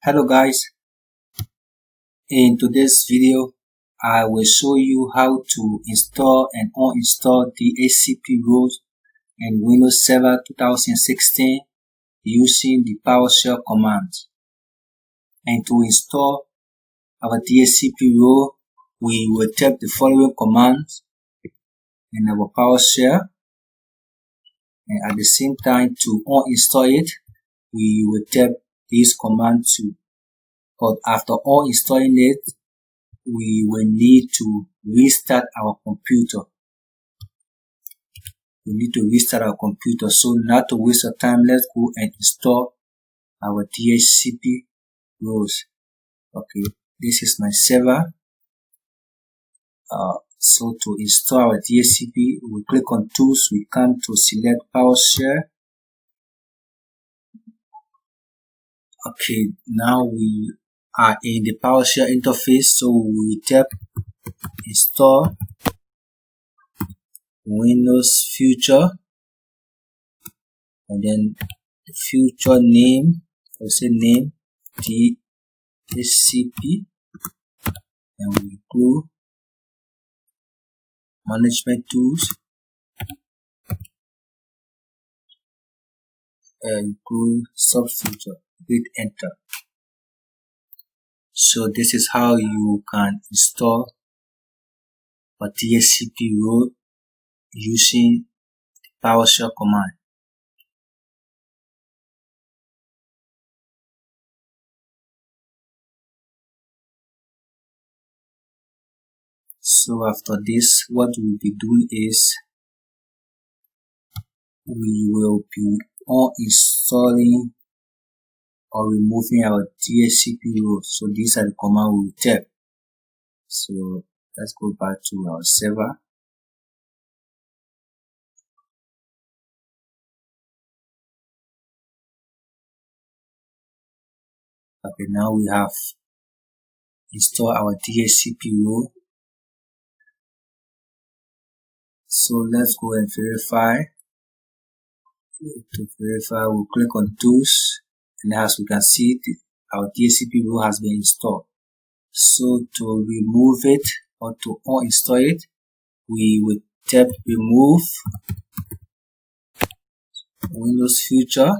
Hello guys, in today's video I will show you how to install and uninstall the DHCP rules in Windows Server 2016 using the PowerShell command. And to install our DHCP rule, we will type the following commands in our PowerShell, and at the same time to uninstall it, we will type this command too. But after uninstalling it, we will need to restart our computer. So not to waste our time, let's go and install our DHCP rules. Okay, this is my server. So to install our DHCP, we click on Tools, we come to select PowerShell. Okay, now we are in the PowerShell interface, so we tap Install Windows Future, and then the future name, we'll say name DHCP, and we go Management Tools, and go Subfuture, hit Enter. So this is how you can install a DHCP role using the PowerShell command. So after this, what we'll be doing is we will be uninstalling or removing our DHCP roles. So these are the commands we will type. So let's go back to our server. Okay, now we have installed our DHCP role. So let's go and verify. To verify, we'll click on Tools, and as we can see, our DHCP role has been installed. So to remove it or to uninstall it, we will tap Remove Windows Future.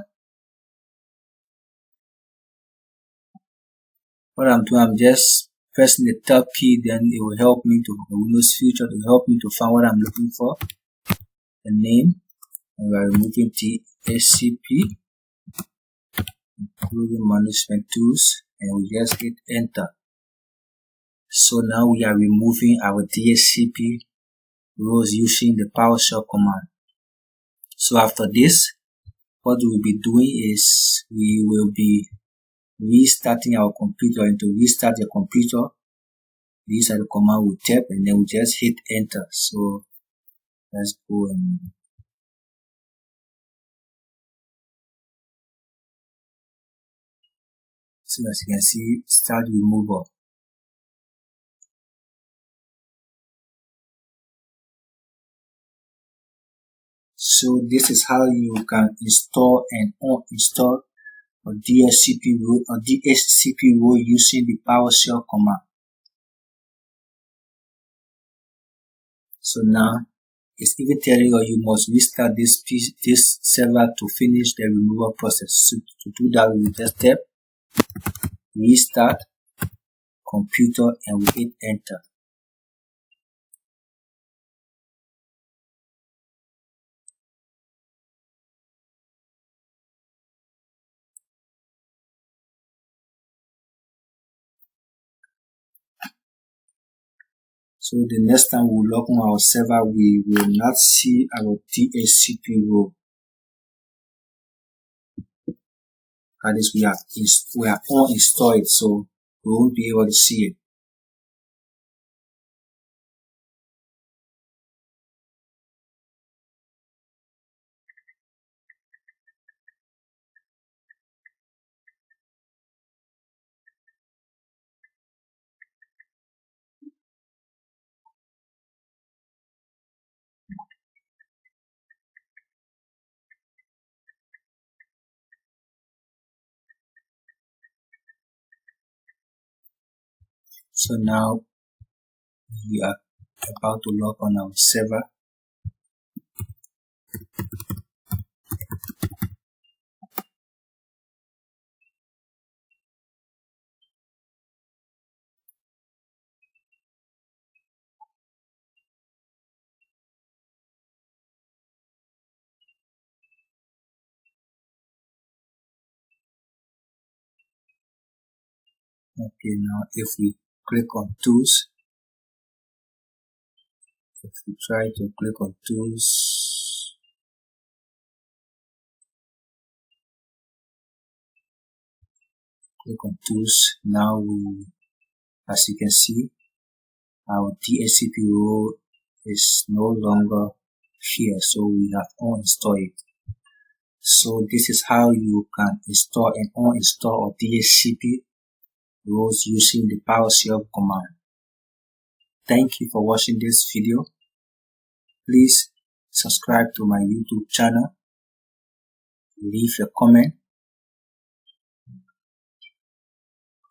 What I'm doing, I'm just pressing the tab key, then it will help me to Windows Future to help me to find what I'm looking for, the name, and we are removing DHCP, including Management Tools, and we just hit Enter. So now we are removing our DHCP roles using the PowerShell command. So after this, what we'll be doing is we will be restarting our computer. And to restart the computer, these are the command we type, and then we just hit Enter. So let's go and so as you can see, start removal. So this is how you can install and uninstall a DHCP role using the PowerShell command. So now it's even telling you must restart this server to finish the removal process. So to do that, we just tap Restart Computer and we hit Enter. So the next time we log on our server, we will not see our DHCP role. That is, we are uninstalled, so we won't be able to see it. So now we are about to log on our server. Okay, now if we click on tools, if we try to click on tools, now as you can see, our DHCP role is no longer here, so we have uninstalled it. So this is how you can install and uninstall DHCP roles using the PowerShell command. Thank you for watching this video. Please subscribe to my YouTube channel. Leave a comment.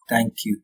Thank you.